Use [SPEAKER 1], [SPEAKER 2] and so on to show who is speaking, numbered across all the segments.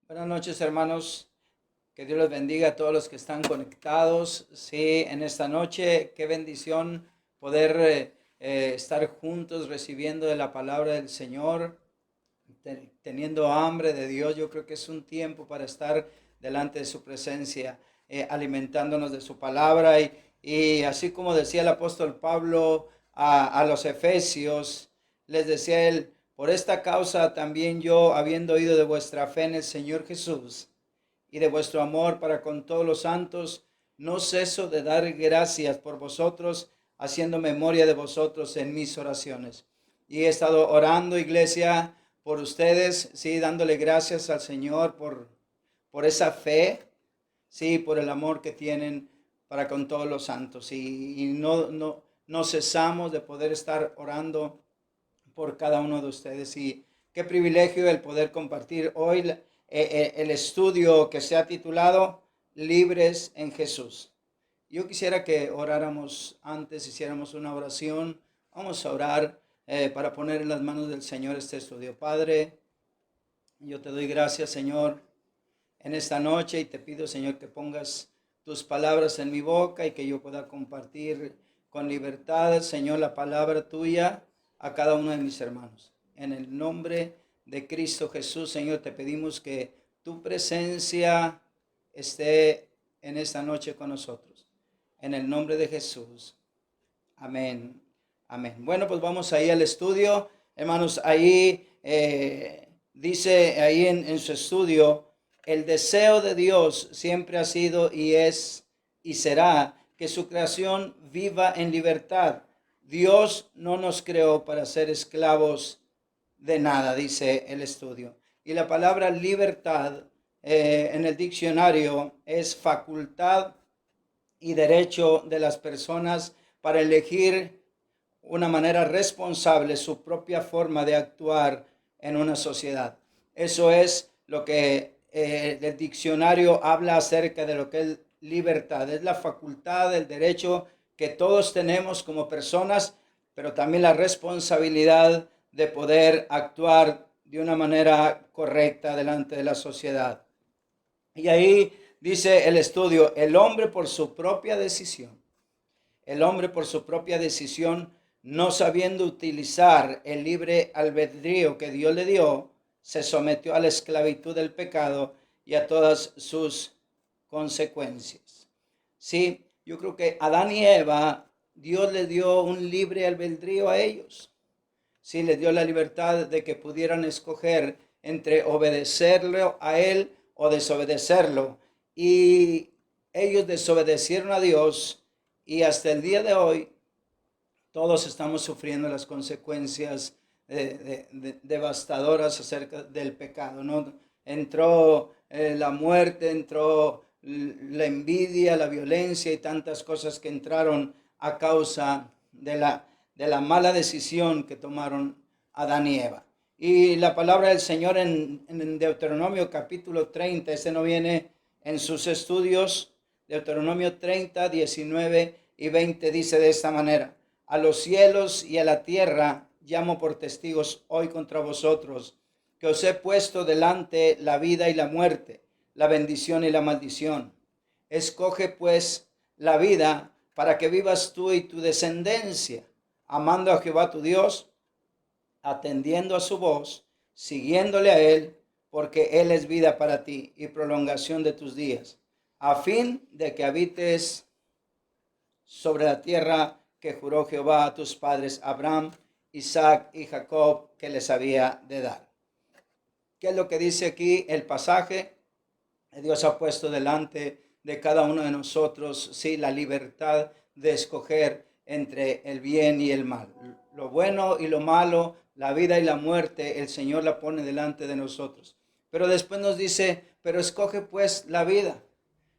[SPEAKER 1] Buenas noches, hermanos. Que Dios los bendiga a todos los que están conectados. Sí, en esta noche, qué bendición poder estar juntos recibiendo de la palabra del Señor, teniendo hambre de Dios. Yo creo que es un tiempo para estar delante de su presencia, alimentándonos de su palabra. Y así como decía el apóstol Pablo a los Efesios, les decía él, por esta causa también yo, habiendo oído de vuestra fe en el Señor Jesús y de vuestro amor para con todos los santos, no ceso de dar gracias por vosotros, haciendo memoria de vosotros en mis oraciones. Y he estado orando, iglesia, por ustedes, sí, dándole gracias al Señor por esa fe, sí, por el amor que tienen para con todos los santos. Y no cesamos de poder estar orando por cada uno de ustedes. Y qué privilegio el poder compartir hoy el estudio que se ha titulado Libres en Jesús. Yo quisiera que oráramos antes, hiciéramos una oración. Vamos a orar para poner en las manos del Señor este estudio. Padre, yo te doy gracias, Señor, en esta noche y te pido, Señor, que pongas tus palabras en mi boca y que yo pueda compartir con libertad, Señor, la palabra tuya a cada uno de mis hermanos. En el nombre de Cristo Jesús, Señor, te pedimos que tu presencia esté en esta noche con nosotros. En el nombre de Jesús. Amén. Amén. Bueno, pues vamos ahí al estudio. Hermanos, ahí dice ahí en su estudio, el deseo de Dios siempre ha sido y es y será que su creación viva en libertad. Dios no nos creó para ser esclavos de nada, dice el estudio. Y la palabra libertad en el diccionario es facultad y derecho de las personas para elegir una manera responsable su propia forma de actuar en una sociedad. Eso es lo que el diccionario habla acerca de lo que es libertad. Es la facultad, el derecho que todos tenemos como personas, pero también la responsabilidad de poder actuar de una manera correcta delante de la sociedad. Y ahí dice el estudio, el hombre por su propia decisión, no sabiendo utilizar el libre albedrío que Dios le dio, se sometió a la esclavitud del pecado y a todas sus consecuencias. Sí, yo creo que Adán y Eva, Dios le dio un libre albedrío a ellos. Sí, les dio la libertad de que pudieran escoger entre obedecerlo a Él o desobedecerlo. Y ellos desobedecieron a Dios y hasta el día de hoy todos estamos sufriendo las consecuencias devastadoras acerca del pecado, ¿no? Entró la muerte, entró la envidia, la violencia y tantas cosas que entraron a causa de la mala decisión que tomaron Adán y Eva. Y la palabra del Señor en Deuteronomio capítulo 30, este no viene en sus estudios, Deuteronomio 30, 19 y 20 dice de esta manera, a los cielos y a la tierra llamo por testigos hoy contra vosotros, que os he puesto delante la vida y la muerte, la bendición y la maldición. Escoge pues la vida para que vivas tú y tu descendencia, amando a Jehová tu Dios, atendiendo a su voz, siguiéndole a Él, porque Él es vida para ti y prolongación de tus días, a fin de que habites sobre la tierra que juró Jehová a tus padres Abraham, Isaac y Jacob, que les había de dar. ¿Qué es lo que dice aquí el pasaje? Dios ha puesto delante de cada uno de nosotros, sí, la libertad de escoger entre el bien y el mal. Lo bueno y lo malo, la vida y la muerte, el Señor la pone delante de nosotros. Pero después nos dice, pero escoge pues la vida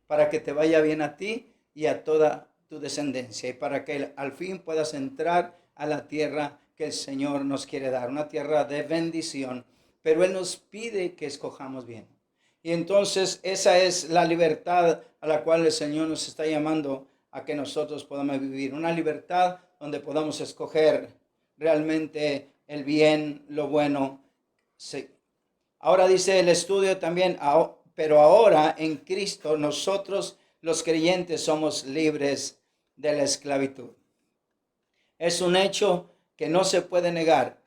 [SPEAKER 1] para que te vaya bien a ti y a toda tu descendencia y para que al fin puedas entrar a la tierra que el Señor nos quiere dar, una tierra de bendición, pero Él nos pide que escojamos bien. Y entonces esa es la libertad a la cual el Señor nos está llamando a que nosotros podamos vivir, una libertad donde podamos escoger realmente el bien, lo bueno, sí. Ahora dice el estudio también, pero ahora en Cristo nosotros los creyentes somos libres de la esclavitud. Es un hecho que no se puede negar.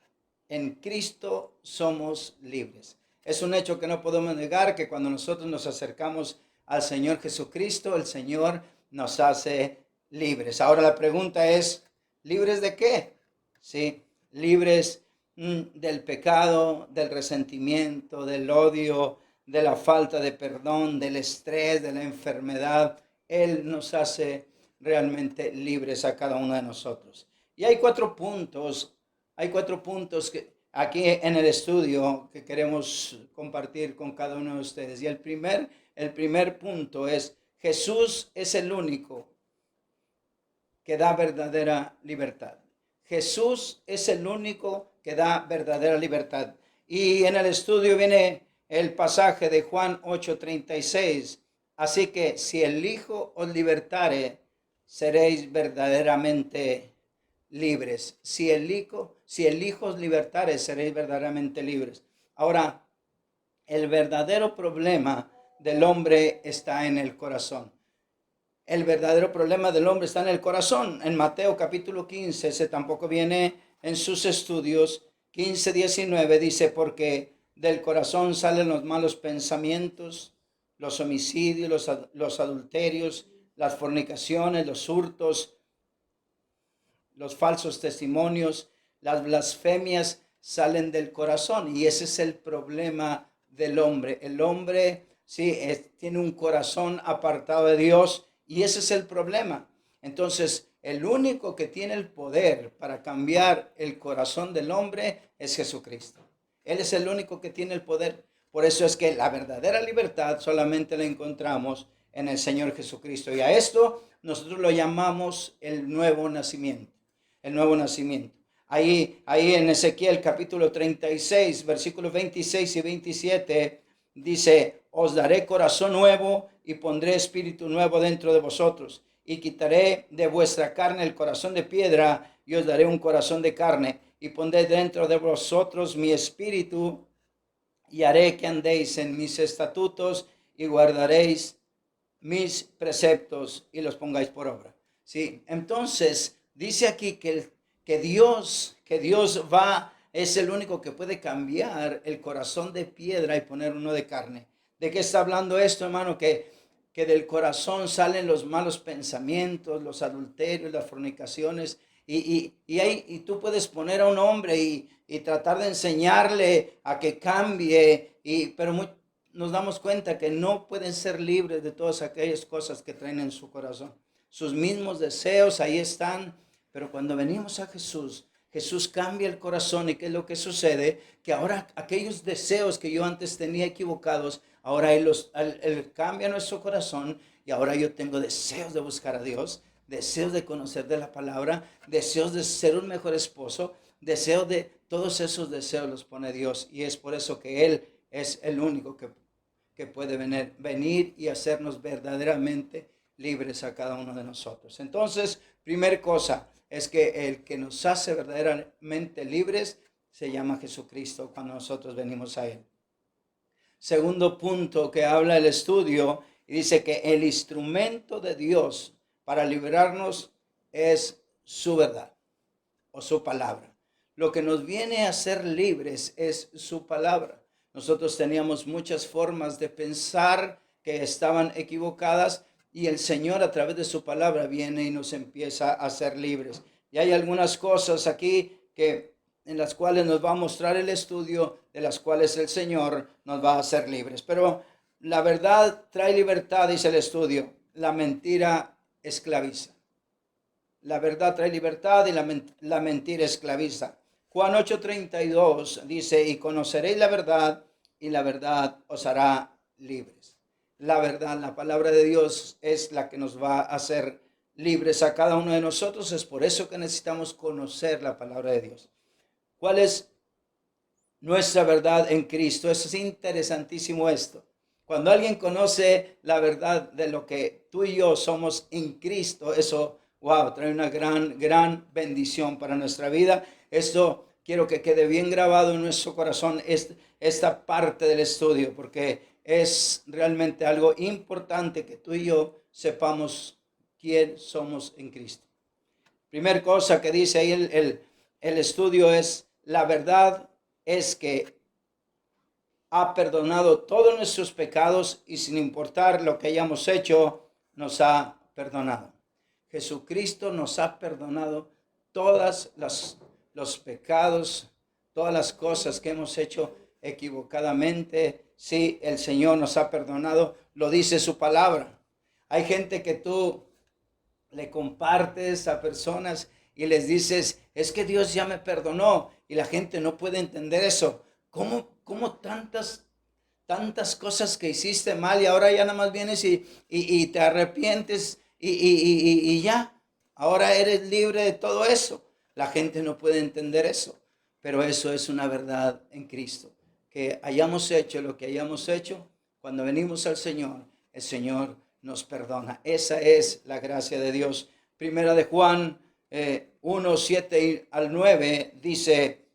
[SPEAKER 1] En Cristo somos libres. Es un hecho que no podemos negar, que cuando nosotros nos acercamos al Señor Jesucristo, el Señor nos hace libres. Ahora la pregunta es, ¿libres de qué? Sí, libres del pecado, del resentimiento, del odio, de la falta de perdón, del estrés, de la enfermedad. Él nos hace realmente libres a cada uno de nosotros. Y hay cuatro puntos que aquí en el estudio que queremos compartir con cada uno de ustedes. Y el primer punto es, Jesús es el único que da verdadera libertad. Jesús es el único que da verdadera libertad. Y en el estudio viene el pasaje de Juan 8:36. Así que si el Hijo os libertare, seréis verdaderamente libres. Si el Hijo os libertare, seréis verdaderamente libres. Ahora, el verdadero problema del hombre está en el corazón. El verdadero problema del hombre está en el corazón. En Mateo capítulo 15, ese tampoco viene en sus estudios, 15:19 dice, porque del corazón salen los malos pensamientos, los homicidios, los adulterios, las fornicaciones, los hurtos, los falsos testimonios, las blasfemias salen del corazón. Y ese es el problema del hombre. El hombre sí tiene un corazón apartado de Dios. Y ese es el problema. Entonces, el único que tiene el poder para cambiar el corazón del hombre es Jesucristo. Él es el único que tiene el poder. Por eso es que la verdadera libertad solamente la encontramos en el Señor Jesucristo. Y a esto nosotros lo llamamos el nuevo nacimiento. El nuevo nacimiento. Ahí en Ezequiel capítulo 36, versículos 26 y 27, dice, os daré corazón nuevo y pondré espíritu nuevo dentro de vosotros. Y quitaré de vuestra carne el corazón de piedra y os daré un corazón de carne. Y pondré dentro de vosotros mi espíritu y haré que andéis en mis estatutos y guardaréis mis preceptos y los pongáis por obra. ¿Sí? Entonces, dice aquí que Dios es el único que puede cambiar el corazón de piedra y poner uno de carne. ¿De qué está hablando esto, hermano? Que del corazón salen los malos pensamientos, los adulterios, las fornicaciones. Y tú puedes poner a un hombre y tratar de enseñarle a que cambie, pero nos damos cuenta que no pueden ser libres de todas aquellas cosas que traen en su corazón. Sus mismos deseos ahí están, pero cuando venimos a Jesús, Jesús cambia el corazón. ¿Y qué es lo que sucede? Que ahora aquellos deseos que yo antes tenía equivocados, ahora Él cambia nuestro corazón y ahora yo tengo deseos de buscar a Dios, deseos de conocer de la palabra, deseos de ser un mejor esposo, deseos de todos esos deseos los pone Dios. Y es por eso que Él es el único que puede venir y hacernos verdaderamente libres a cada uno de nosotros. Entonces, primer cosa es que el que nos hace verdaderamente libres se llama Jesucristo cuando nosotros venimos a Él. Segundo punto que habla el estudio, y dice que el instrumento de Dios para liberarnos es su verdad o su palabra. Lo que nos viene a ser libres es su palabra. Nosotros teníamos muchas formas de pensar que estaban equivocadas y el Señor a través de su palabra viene y nos empieza a hacer libres. Y hay algunas cosas aquí en las cuales nos va a mostrar el estudio, de las cuales el Señor nos va a hacer libres. Pero la verdad trae libertad, dice el estudio. La mentira esclaviza. La verdad trae libertad y la mentira esclaviza. Juan 8:32 dice, y conoceréis la verdad y la verdad os hará libres. La verdad, la palabra de Dios es la que nos va a hacer libres a cada uno de nosotros. Es por eso que necesitamos conocer la palabra de Dios. ¿Cuál es nuestra verdad en Cristo? Eso es interesantísimo esto. Cuando alguien conoce la verdad de lo que tú y yo somos en Cristo, eso, wow, trae una gran bendición para nuestra vida. Esto quiero que quede bien grabado en nuestro corazón esta parte del estudio, porque es realmente algo importante que tú y yo sepamos quién somos en Cristo. Primer cosa que dice ahí el estudio es: la verdad es que ha perdonado todos nuestros pecados y sin importar lo que hayamos hecho, nos ha perdonado. Jesucristo nos ha perdonado todos los pecados, todas las cosas que hemos hecho equivocadamente. Sí, el Señor nos ha perdonado, lo dice su palabra. Hay gente que tú le compartes a personas y les dices, es que Dios ya me perdonó, y la gente no puede entender eso. ¿Cómo tantas cosas que hiciste mal y ahora ya nada más vienes y te arrepientes y ya? Ahora eres libre de todo eso. La gente no puede entender eso, pero eso es una verdad en Cristo. Que hayamos hecho lo que hayamos hecho, cuando venimos al Señor, el Señor nos perdona. Esa es la gracia de Dios. Primera de Juan 1, 7 al 9 dice,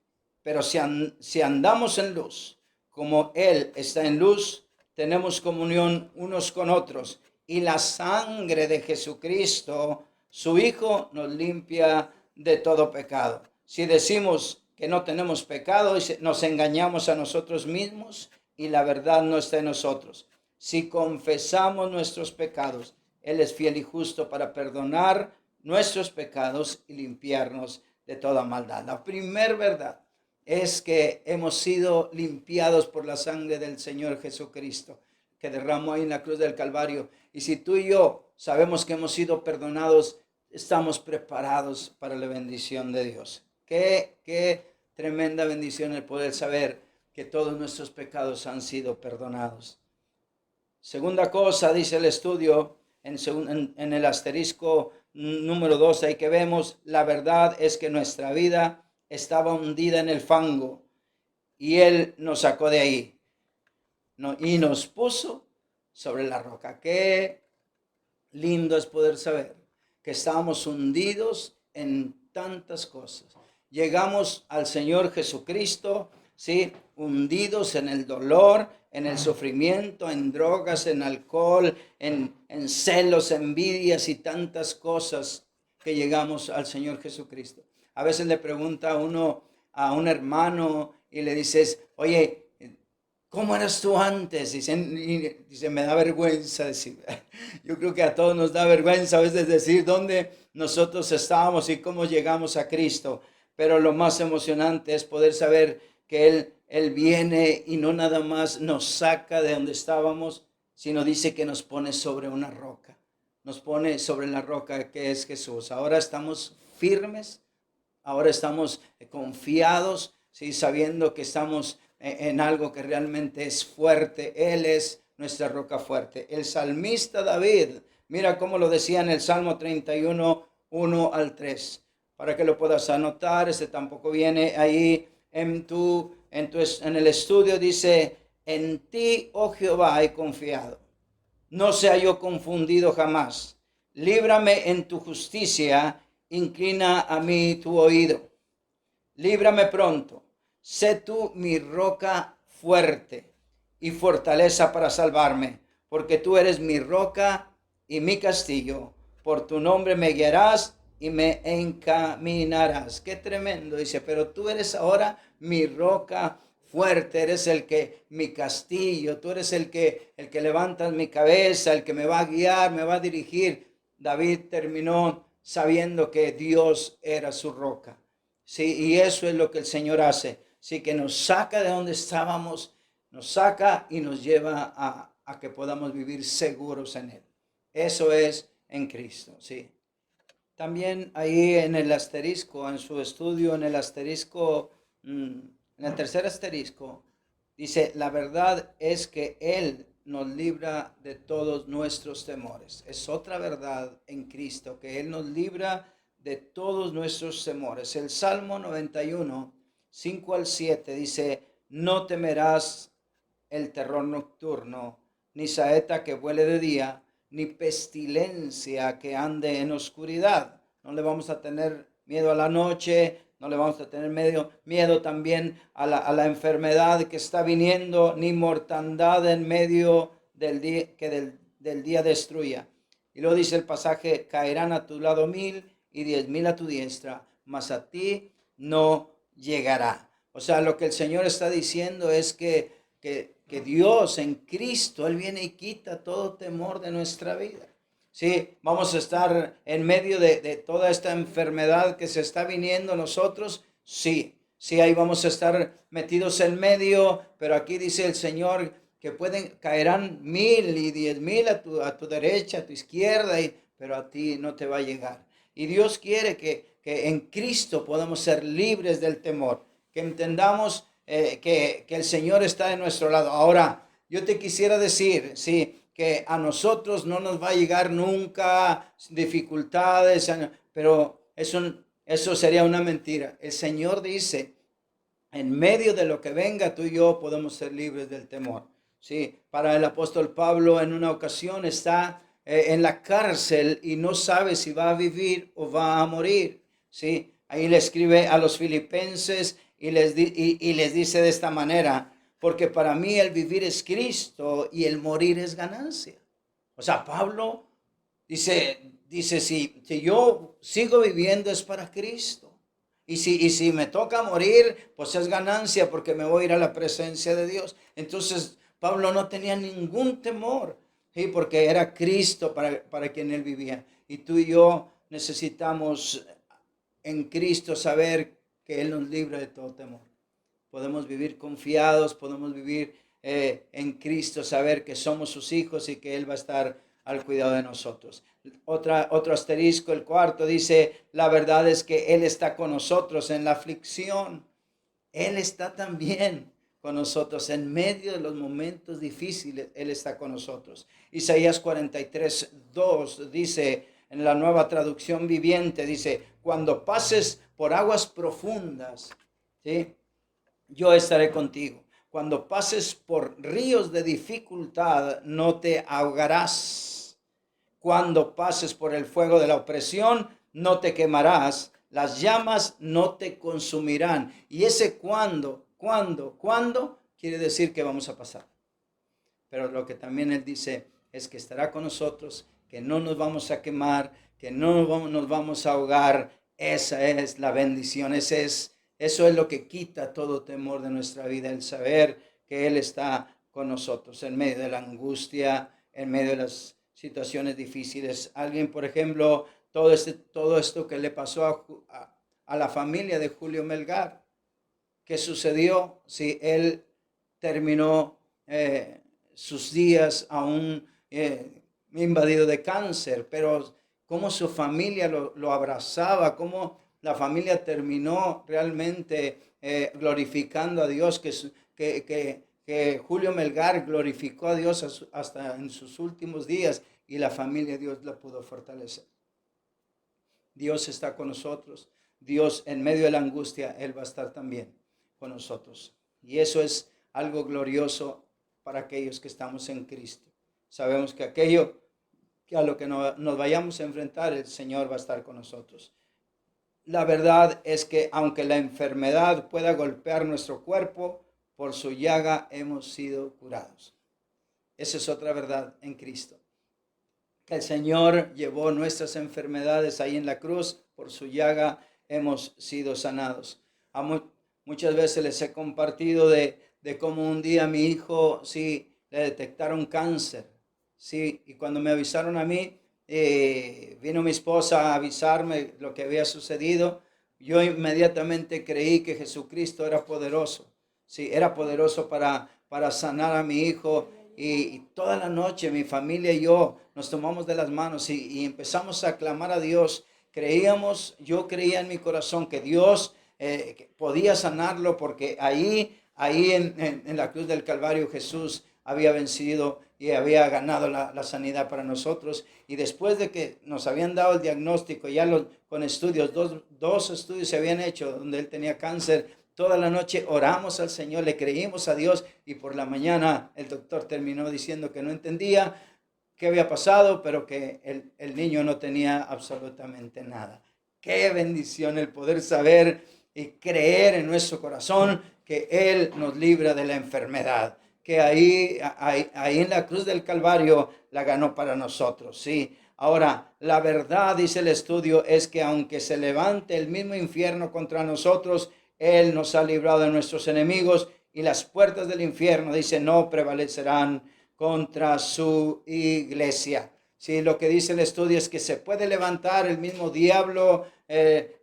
[SPEAKER 1] pero si andamos en luz, como Él está en luz, tenemos comunión unos con otros, y la sangre de Jesucristo, su Hijo, nos limpia de todo pecado. Si decimos que no tenemos pecado, nos engañamos a nosotros mismos y la verdad no está en nosotros. Si confesamos nuestros pecados, Él es fiel y justo para perdonar nuestros pecados y limpiarnos de toda maldad. La primera verdad es que hemos sido limpiados por la sangre del Señor Jesucristo, que derramó ahí en la cruz del Calvario. Y si tú y yo sabemos que hemos sido perdonados, estamos preparados para la bendición de Dios. Qué tremenda bendición el poder saber que todos nuestros pecados han sido perdonados. Segunda cosa, dice el estudio, en el asterisco número 2, ahí que vemos, la verdad es que nuestra vida estaba hundida en el fango y Él nos sacó de ahí y nos puso sobre la roca. Qué lindo es poder saber que estábamos hundidos en tantas cosas. Llegamos al Señor Jesucristo, ¿sí? Hundidos en el dolor, en el sufrimiento, en drogas, en alcohol, en celos, envidias y tantas cosas, que llegamos al Señor Jesucristo. A veces le pregunta uno a un hermano y le dices, oye, ¿cómo eras tú antes? Dice, me da vergüenza decir. Yo creo que a todos nos da vergüenza a veces decir dónde nosotros estábamos y cómo llegamos a Cristo. Pero lo más emocionante es poder saber que Él viene y no nada más nos saca de donde estábamos, sino dice que nos pone sobre una roca. Nos pone sobre la roca que es Jesús. Ahora estamos firmes, ahora estamos confiados, ¿sí? Sabiendo que estamos en algo que realmente es fuerte. Él es nuestra roca fuerte. El salmista David, mira cómo lo decía en el Salmo 31, 1 al 3. Para que lo puedas anotar, tampoco viene ahí en el estudio. Dice, en ti, oh Jehová, he confiado. No sea yo confundido jamás. Líbrame en tu justicia, inclina a mí tu oído. Líbrame pronto. Sé tú mi roca fuerte y fortaleza para salvarme, porque tú eres mi roca y mi castillo. Por tu nombre me guiarás y me encaminarás. Qué tremendo, dice, pero tú eres ahora mi roca fuerte, eres mi castillo, tú eres el que levantas mi cabeza, el que me va a guiar, me va a dirigir. David terminó sabiendo que Dios era su roca. Sí, y eso es lo que el Señor hace. Sí, que nos saca de donde estábamos, nos saca y nos lleva a que podamos vivir seguros en Él. Eso es en Cristo, sí. También ahí en el asterisco, en su estudio, en el asterisco, en el tercer asterisco, dice, la verdad es que Él nos libra de todos nuestros temores. Es otra verdad en Cristo, que Él nos libra de todos nuestros temores. El Salmo 91, 5 al 7 dice, no temerás el terror nocturno, ni saeta que vuele de día, ni pestilencia que ande en oscuridad. No le vamos a tener miedo a la noche, no le vamos a tener miedo también a la enfermedad que está viniendo, ni mortandad en medio del día que del día destruya. Y luego dice el pasaje, caerán a tu lado 1000 y 10,000 a tu diestra, mas a ti no llegará. O sea, lo que el Señor está diciendo es que Dios en Cristo, Él viene y quita todo temor de nuestra vida. Sí, vamos a estar en medio de toda esta enfermedad que se está viniendo a nosotros. Sí, sí, ahí vamos a estar metidos en medio, pero aquí dice el Señor que caerán 1000 y 10,000 a tu derecha, a tu izquierda, pero a ti no te va a llegar. Y Dios quiere que en Cristo podamos ser libres del temor, que entendamos que el Señor está de nuestro lado. Ahora, yo te quisiera decir, sí, que a nosotros no nos va a llegar nunca dificultades, pero eso sería una mentira. El Señor dice, en medio de lo que venga, tú y yo podemos ser libres del temor. Sí, para el apóstol Pablo en una ocasión está en la cárcel y no sabe si va a vivir o va a morir. Sí, ahí le escribe a los filipenses y les dice de esta manera, porque para mí el vivir es Cristo y el morir es ganancia. O sea, Pablo dice si yo sigo viviendo es para Cristo. Y si me toca morir, pues es ganancia porque me voy a ir a la presencia de Dios. Entonces, Pablo no tenía ningún temor, ¿sí? Porque era Cristo para quien él vivía. Y tú y yo necesitamos en Cristo saber que Él nos libra de todo temor. Podemos vivir confiados, podemos vivir en Cristo, saber que somos sus hijos y que Él va a estar al cuidado de nosotros. Otro asterisco, el cuarto, dice, la verdad es que Él está con nosotros en la aflicción. Él está también con nosotros en medio de los momentos difíciles. Él está con nosotros. Isaías 43:2 dice, en la Nueva Traducción Viviente, dice, cuando pases por aguas profundas, ¿sí?, yo estaré contigo. Cuando pases por ríos de dificultad, no te ahogarás. Cuando pases por el fuego de la opresión, no te quemarás. Las llamas no te consumirán. Y ese cuando, quiere decir que vamos a pasar. Pero lo que también Él dice es que estará con nosotros, que no nos vamos a quemar, que no nos vamos a ahogar. Esa es la bendición, eso es lo que quita todo temor de nuestra vida, el saber que Él está con nosotros en medio de la angustia, en medio de las situaciones difíciles. Alguien, por ejemplo, todo esto que le pasó a la familia de Julio Melgar, ¿qué sucedió? Si él terminó sus días aún invadido de cáncer, pero cómo su familia lo abrazaba, cómo la familia terminó realmente glorificando a Dios, que Julio Melgar glorificó a Dios hasta en sus últimos días y la familia de Dios la pudo fortalecer. Dios está con nosotros. Dios en medio de la angustia, Él va a estar también con nosotros. Y eso es algo glorioso para aquellos que estamos en Cristo. Sabemos que que a lo que nos vayamos a enfrentar, el Señor va a estar con nosotros. La verdad es que aunque la enfermedad pueda golpear nuestro cuerpo, por su llaga hemos sido curados. Esa es otra verdad en Cristo. Que el Señor llevó nuestras enfermedades ahí en la cruz, por su llaga hemos sido sanados. Muchas veces les he compartido de cómo un día a mi hijo, sí, le detectaron cáncer, sí, y cuando me avisaron a mí, vino mi esposa a avisarme lo que había sucedido. Yo inmediatamente creí que Jesucristo era poderoso, sí, era poderoso para sanar a mi hijo. Y toda la noche mi familia y yo nos tomamos de las manos y empezamos a clamar a Dios. Yo creía en mi corazón que Dios que podía sanarlo, porque ahí en la cruz del Calvario Jesús había vencido y había ganado la sanidad para nosotros. Y después de que nos habían dado el diagnóstico, ya con estudios, dos estudios se habían hecho donde él tenía cáncer. Toda la noche oramos al Señor, le creímos a Dios, y por la mañana el doctor terminó diciendo que no entendía qué había pasado, pero que el niño no tenía absolutamente nada. Qué bendición el poder saber y creer en nuestro corazón que Él nos libra de la enfermedad, que ahí en la cruz del Calvario la ganó para nosotros, ¿sí? Ahora, la verdad, dice el estudio, es que aunque se levante el mismo infierno contra nosotros, Él nos ha librado de nuestros enemigos y las puertas del infierno, dice, no prevalecerán contra su iglesia. Sí, lo que dice el estudio es que se puede levantar el mismo diablo,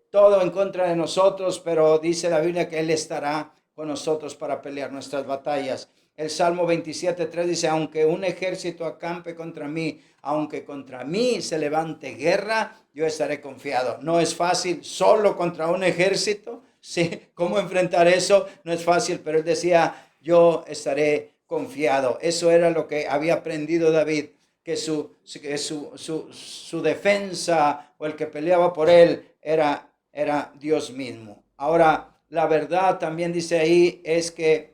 [SPEAKER 1] todo en contra de nosotros, pero dice la Biblia que Él estará con nosotros para pelear nuestras batallas. El Salmo 27:3 dice, aunque un ejército acampe contra mí, aunque contra mí se levante guerra, yo estaré confiado. No es fácil solo contra un ejército, ¿sí? ¿Cómo enfrentar eso? No es fácil, pero él decía, yo estaré confiado. Eso era lo que había aprendido David, que su defensa o el que peleaba por él era Dios mismo. Ahora, la verdad también dice ahí es que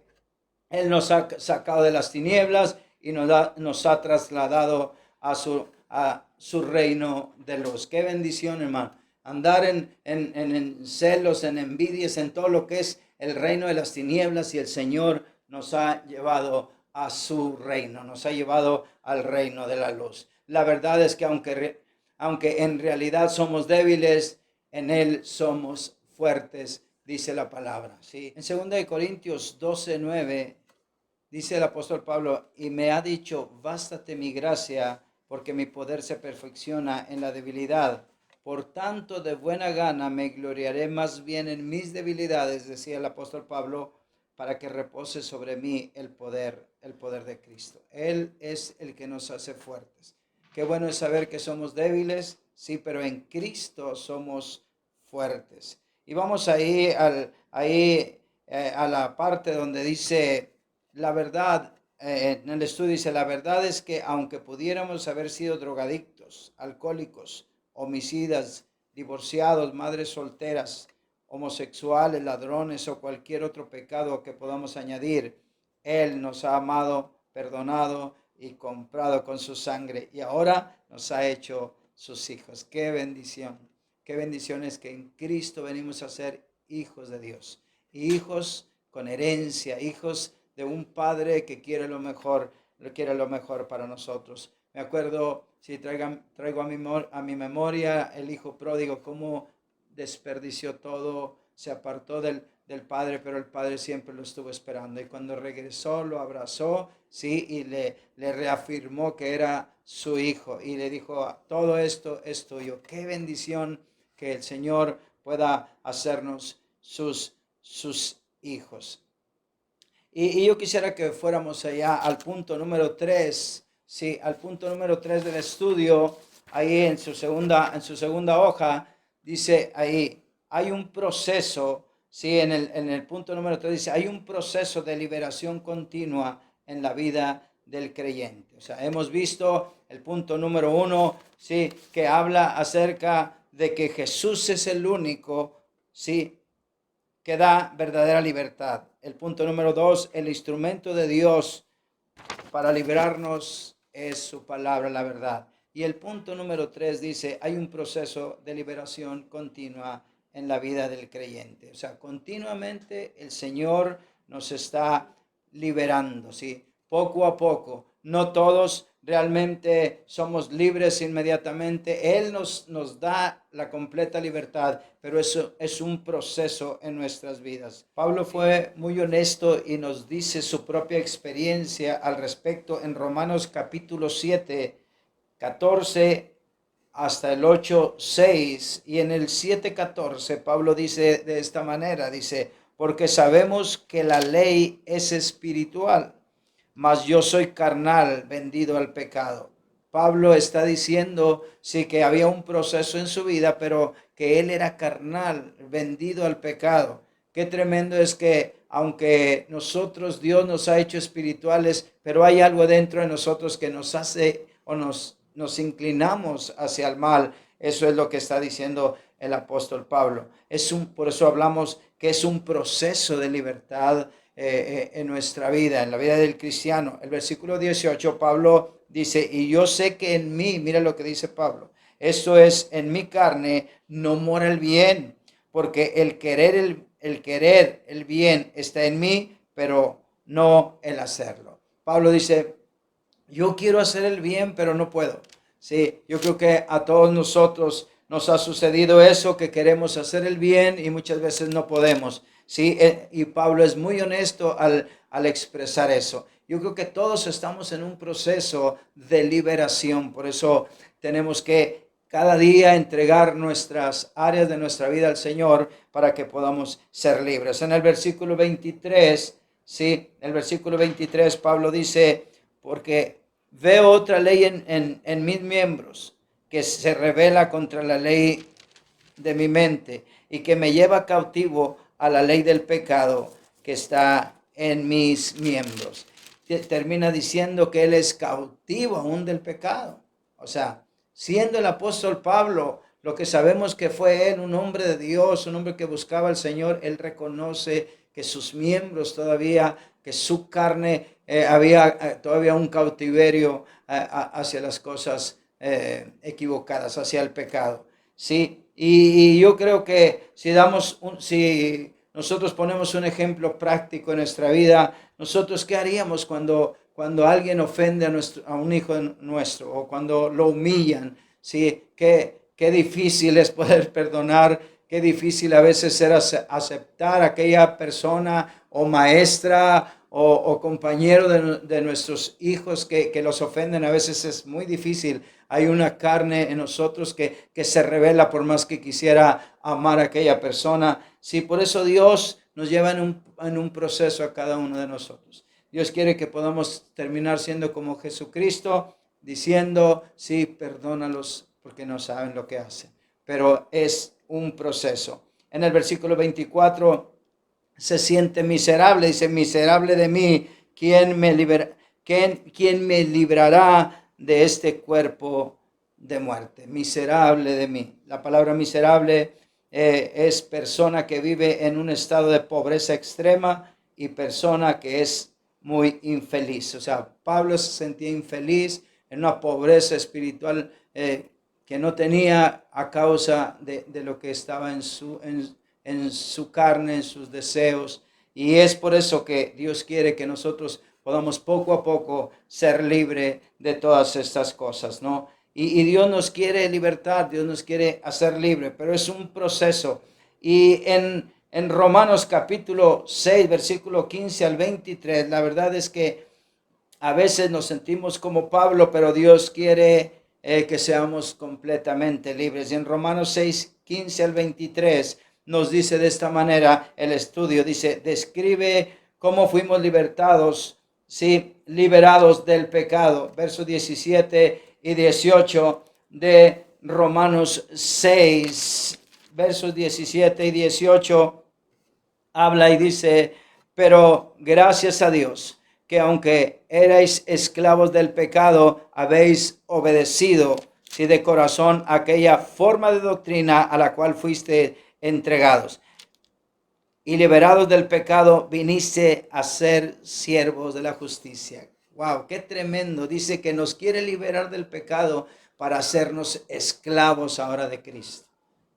[SPEAKER 1] Él nos ha sacado de las tinieblas y nos ha trasladado a su reino de luz. Qué bendición, hermano. Andar en celos, en envidias, en todo lo que es el reino de las tinieblas, y el Señor nos ha llevado a su reino, nos ha llevado al reino de la luz. La verdad es que aunque en realidad somos débiles, en Él somos fuertes, dice la palabra. ¿Sí? En 2 Corintios 12:9 dice el apóstol Pablo, y me ha dicho, bástate mi gracia, porque mi poder se perfecciona en la debilidad. Por tanto, de buena gana me gloriaré más bien en mis debilidades, decía el apóstol Pablo, para que repose sobre mí el poder de Cristo. Él es el que nos hace fuertes. Qué bueno es saber que somos débiles, sí, pero en Cristo somos fuertes. Y vamos ahí, a la parte donde dice, la verdad, en el estudio dice, la verdad es que aunque pudiéramos haber sido drogadictos, alcohólicos, homicidas, divorciados, madres solteras, homosexuales, ladrones o cualquier otro pecado que podamos añadir, Él nos ha amado, perdonado y comprado con su sangre, y ahora nos ha hecho sus hijos. Qué bendición. Qué bendición es que en Cristo venimos a ser hijos de Dios, y hijos con herencia, hijos de un padre que quiere lo mejor para nosotros. Me acuerdo, si traigo a mi memoria el hijo pródigo, cómo desperdició todo, se apartó del padre, pero el padre siempre lo estuvo esperando, y cuando regresó lo abrazó, sí, y le reafirmó que era su hijo, y le dijo, todo esto es tuyo. Qué bendición que el Señor pueda hacernos sus hijos. Y yo quisiera que fuéramos allá al punto número 3, sí, al punto número 3 del estudio. Ahí en su segunda hoja, dice ahí, hay un proceso, sí, en el punto número 3 dice, hay un proceso de liberación continua en la vida del creyente. O sea, hemos visto el punto número 1, sí, que habla acerca de que Jesús es el único, sí, que da verdadera libertad. El punto número 2, el instrumento de Dios para liberarnos es su palabra, la verdad. Y el punto número 3 dice, hay un proceso de liberación continua en la vida del creyente. O sea, continuamente el Señor nos está liberando, ¿sí? Poco a poco. No todos realmente somos libres inmediatamente. Él nos da la completa libertad, pero eso es un proceso en nuestras vidas. Pablo fue muy honesto y nos dice su propia experiencia al respecto en Romanos capítulo 7, 14 hasta el 8:6, y en el 7:14 Pablo dice de esta manera, dice, porque sabemos que la ley es espiritual, mas yo soy carnal, vendido al pecado. Pablo está diciendo, sí, que había un proceso en su vida, pero que él era carnal, vendido al pecado. Qué tremendo es que aunque nosotros, Dios nos ha hecho espirituales, pero hay algo dentro de nosotros que nos hace o nos inclinamos hacia el mal. Eso es lo que está diciendo el apóstol Pablo. Por eso hablamos que es un proceso de libertad en nuestra vida, en la vida del cristiano. El versículo 18, Pablo dice, y yo sé que en mí, mira lo que dice Pablo, esto es, en mi carne no mora el bien, porque el querer el bien está en mí, pero no el hacerlo. Pablo dice, yo quiero hacer el bien, pero no puedo. Sí, yo creo que a todos nosotros nos ha sucedido eso, que queremos hacer el bien y muchas veces no podemos. Sí, y Pablo es muy honesto al expresar eso. Yo creo que todos estamos en un proceso de liberación, por eso tenemos que cada día entregar nuestras áreas de nuestra vida al Señor para que podamos ser libres. En el versículo 23, sí, el versículo 23, Pablo dice, porque veo otra ley en mis miembros que se revela contra la ley de mi mente y que me lleva cautivo a la ley del pecado que está en mis miembros. Termina diciendo que él es cautivo aún del pecado. O sea, siendo el apóstol Pablo, lo que sabemos que fue él, un hombre de Dios, un hombre que buscaba al Señor, él reconoce que sus miembros todavía, que su carne había todavía un cautiverio hacia las cosas equivocadas, hacia el pecado. Sí, y yo creo que si nosotros ponemos un ejemplo práctico en nuestra vida, nosotros qué haríamos cuando alguien ofende a un hijo nuestro o cuando lo humillan, sí, qué difícil es poder perdonar, qué difícil a veces ser aceptar a aquella persona o maestra o compañero de nuestros hijos que los ofenden. A veces es muy difícil. Hay una carne en nosotros que se revela por más que quisiera amar a aquella persona. Sí, por eso Dios nos lleva en un proceso a cada uno de nosotros. Dios quiere que podamos terminar siendo como Jesucristo, diciendo, sí, perdónalos porque no saben lo que hacen. Pero es un proceso. En el versículo 24 se siente miserable, dice, miserable de mí, ¿quién me librará de este cuerpo de muerte? Miserable de mí. La palabra miserable es persona que vive en un estado de pobreza extrema y persona que es muy infeliz. O sea, Pablo se sentía infeliz en una pobreza espiritual que no tenía a causa de lo que estaba en su carne, en sus deseos. Y es por eso que Dios quiere que nosotros podamos poco a poco ser libres de todas estas cosas, ¿no? Y Dios nos quiere libertar, Dios nos quiere hacer libre, pero es un proceso. Y en Romanos capítulo 6, versículo 15 al 23, la verdad es que a veces nos sentimos como Pablo, pero Dios quiere que seamos completamente libres. Y en Romanos 6, 15 al 23 nos dice de esta manera el estudio, dice, describe cómo fuimos libertados, sí, liberados del pecado. Versos 17 y 18 de Romanos 6, versos 17 y 18 habla y dice, pero gracias a Dios que aunque erais esclavos del pecado, habéis obedecido, si de corazón, aquella forma de doctrina a la cual fuiste entregados. Y liberados del pecado, viniste a ser siervos de la justicia. Wow, qué tremendo. Dice que nos quiere liberar del pecado para hacernos esclavos ahora de Cristo.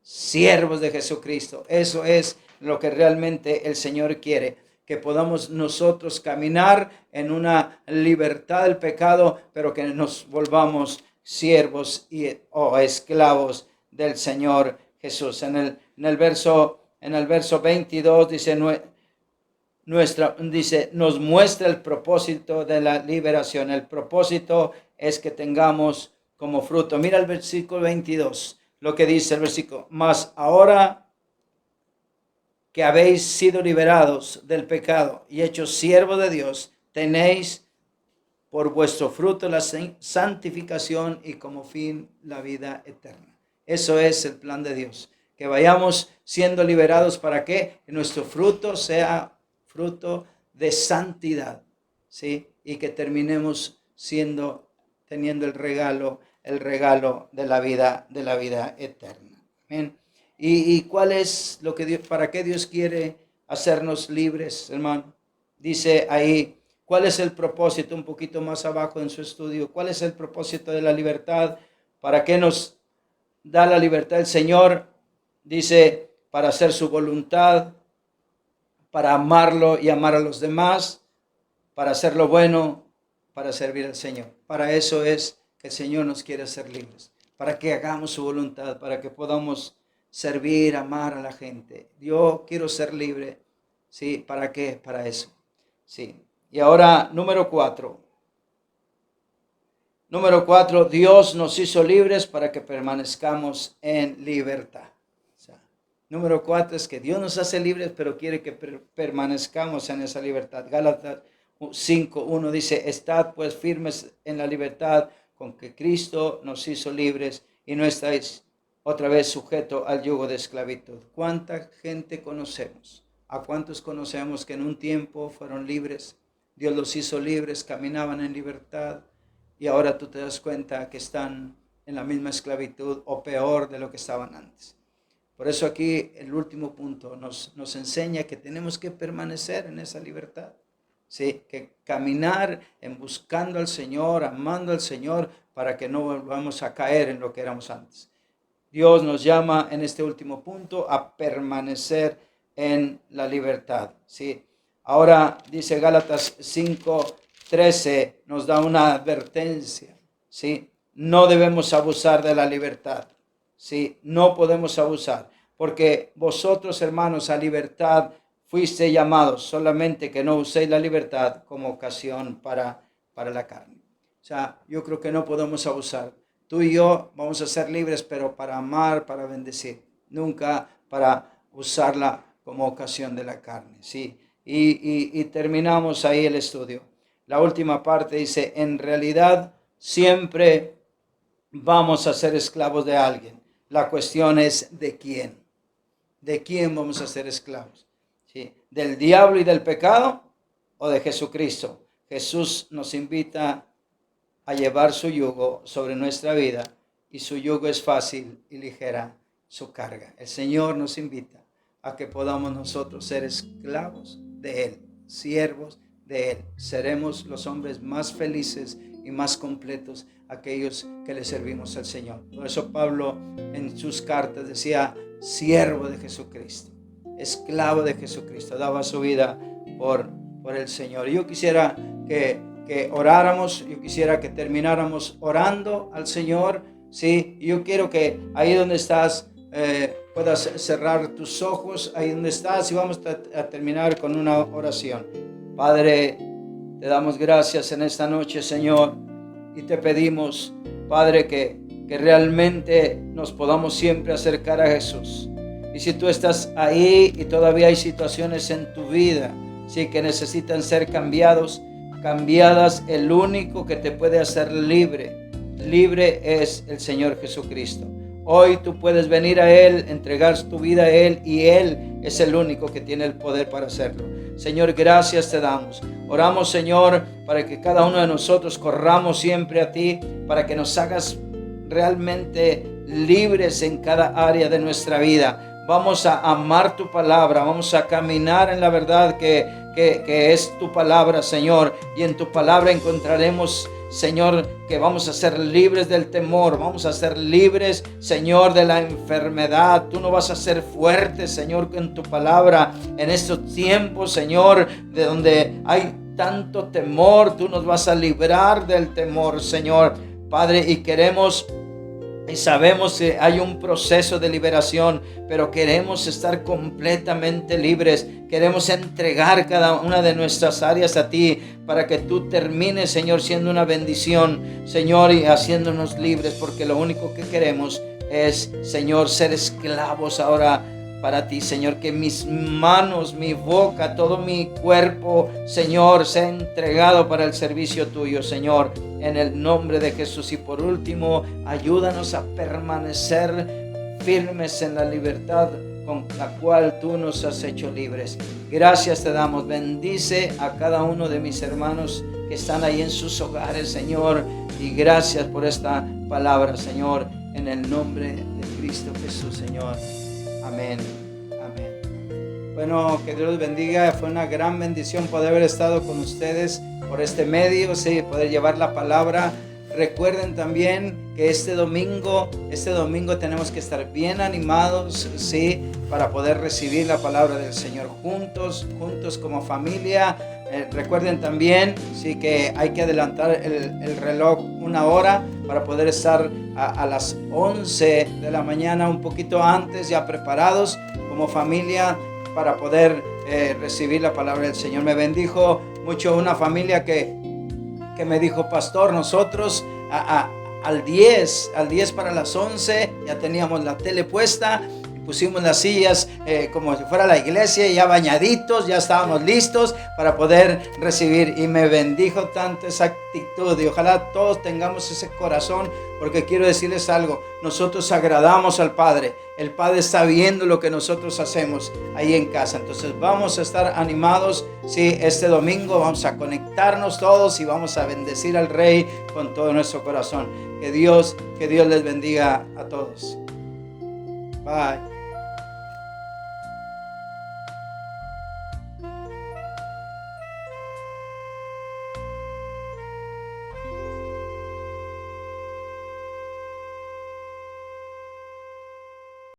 [SPEAKER 1] Siervos de Jesucristo. Eso es lo que realmente el Señor quiere, que podamos nosotros caminar en una libertad del pecado, pero que nos volvamos siervos o esclavos del Señor Jesús. En el verso 22 dice, nos muestra el propósito de la liberación. El propósito es que tengamos como fruto. Mira el versículo 22, lo que dice el versículo, mas ahora que habéis sido liberados del pecado y hechos siervos de Dios, tenéis por vuestro fruto la santificación y como fin la vida eterna. Eso es el plan de Dios, que vayamos siendo liberados para que nuestro fruto sea fruto de santidad, ¿sí? Y que terminemos teniendo el regalo de la vida eterna. Amén. ¿Y cuál es lo que Dios, para qué Dios quiere hacernos libres, hermano? Dice ahí, ¿cuál es el propósito? Un poquito más abajo en su estudio, ¿cuál es el propósito de la libertad? ¿Para qué nos da la libertad el Señor? Dice para hacer su voluntad, para amarlo y amar a los demás, para hacer lo bueno, para servir al Señor. Para eso es que el Señor nos quiere hacer libres, para que hagamos su voluntad, para que podamos servir, amar a la gente. Yo quiero ser libre, ¿sí? ¿Para qué? Para eso, ¿sí? Y ahora, número 4. Número 4, Dios nos hizo libres para que permanezcamos en libertad. O sea, número 4 es que Dios nos hace libres, pero quiere que permanezcamos en esa libertad. Gálatas 5:1 dice, estad pues firmes en la libertad con que Cristo nos hizo libres y no estáis otra vez sujetos al yugo de esclavitud. ¿Cuánta gente conocemos? ¿A cuántos conocemos que en un tiempo fueron libres? Dios los hizo libres, caminaban en libertad y ahora tú te das cuenta que están en la misma esclavitud o peor de lo que estaban antes. Por eso aquí el último punto nos enseña que tenemos que permanecer en esa libertad. Sí, que caminar en buscando al Señor, amando al Señor, para que no volvamos a caer en lo que éramos antes. Dios nos llama en este último punto a permanecer en la libertad. Sí. Ahora dice Gálatas 5:13, nos da una advertencia. Sí. No debemos abusar de la libertad. Sí. No podemos abusar, porque vosotros, hermanos, a libertad fuiste llamados, solamente que no uséis la libertad como ocasión para la carne. O sea, yo creo que no podemos abusar. Tú y yo vamos a ser libres, pero para amar, para bendecir. Nunca para usarla como ocasión de la carne. ¿Sí? Y terminamos ahí el estudio. La última parte dice, en realidad siempre vamos a ser esclavos de alguien. La cuestión es ¿de quién? ¿De quién vamos a ser esclavos? ¿Sí? ¿Del diablo y del pecado o de Jesucristo? Jesús nos invita a llevar su yugo sobre nuestra vida y su yugo es fácil y ligera su carga. El Señor nos invita a que podamos nosotros ser esclavos de Él, siervos de Él. Seremos los hombres más felices y más completos aquellos que le servimos al Señor. Por eso Pablo en sus cartas decía, siervo de Jesucristo, esclavo de Jesucristo, daba su vida por el Señor. Yo quisiera que oráramos, yo quisiera que termináramos orando al Señor, ¿sí? Yo quiero que ahí donde estás puedas cerrar tus ojos, ahí donde estás, y vamos a terminar con una oración. Padre, te damos gracias en esta noche, Señor, y te pedimos, Padre, que realmente nos podamos siempre acercar a Jesús. Y si tú estás ahí y todavía hay situaciones en tu vida, sí, que necesitan ser cambiadas, el único que te puede hacer libre es el Señor Jesucristo. Hoy tú puedes venir a Él, entregar tu vida a Él, y Él es el único que tiene el poder para hacerlo. Señor, gracias te damos. Oramos, Señor, para que cada uno de nosotros corramos siempre a ti, para que nos hagas realmente libres en cada área de nuestra vida. Vamos a amar tu palabra, vamos a caminar en la verdad que es tu palabra, Señor, y en tu palabra encontraremos, Señor, que vamos a ser libres del temor, vamos a ser libres, Señor, de la enfermedad. Tú nos vas a ser fuertes, Señor, con tu palabra en estos tiempos, Señor, de donde hay tanto temor. Tú nos vas a librar del temor, Señor, Padre, y queremos y sabemos que hay un proceso de liberación, pero queremos estar completamente libres. Queremos entregar cada una de nuestras áreas a ti para que tú termines, Señor, siendo una bendición, Señor, y haciéndonos libres, porque lo único que queremos es, Señor, ser esclavos ahora para ti, Señor. Que mis manos, mi boca, todo mi cuerpo, Señor, sea entregado para el servicio tuyo, Señor, en el nombre de Jesús. Y por último, ayúdanos a permanecer firmes en la libertad con la cual tú nos has hecho libres. Gracias te damos. Bendice a cada uno de mis hermanos que están ahí en sus hogares, Señor, y gracias por esta palabra, Señor, en el nombre de Cristo Jesús, Señor. Amén. Amén. Bueno, que Dios los bendiga. Fue una gran bendición poder haber estado con ustedes por este medio, sí, poder llevar la palabra Recuerden también que este domingo tenemos que estar bien animados, ¿sí? Para poder recibir la palabra del Señor juntos como familia. Recuerden también, sí, que hay que adelantar el reloj 1 hora para poder estar a las 11 de la mañana, un poquito antes, ya preparados como familia para poder recibir la palabra del Señor. Me bendijo mucho una familia que me dijo: pastor, nosotros al 10 para las 11 ya teníamos la tele puesta, pusimos las sillas como si fuera la iglesia, ya bañaditos, ya estábamos listos para poder recibir. Y me bendijo tanto esa actitud, y ojalá todos tengamos ese corazón, porque quiero decirles algo: nosotros agradamos al Padre. El Padre está viendo lo que nosotros hacemos ahí en casa. Entonces vamos a estar animados, sí, este domingo vamos a conectarnos todos y vamos a bendecir al Rey con todo nuestro corazón. Que Dios les bendiga a todos. Bye.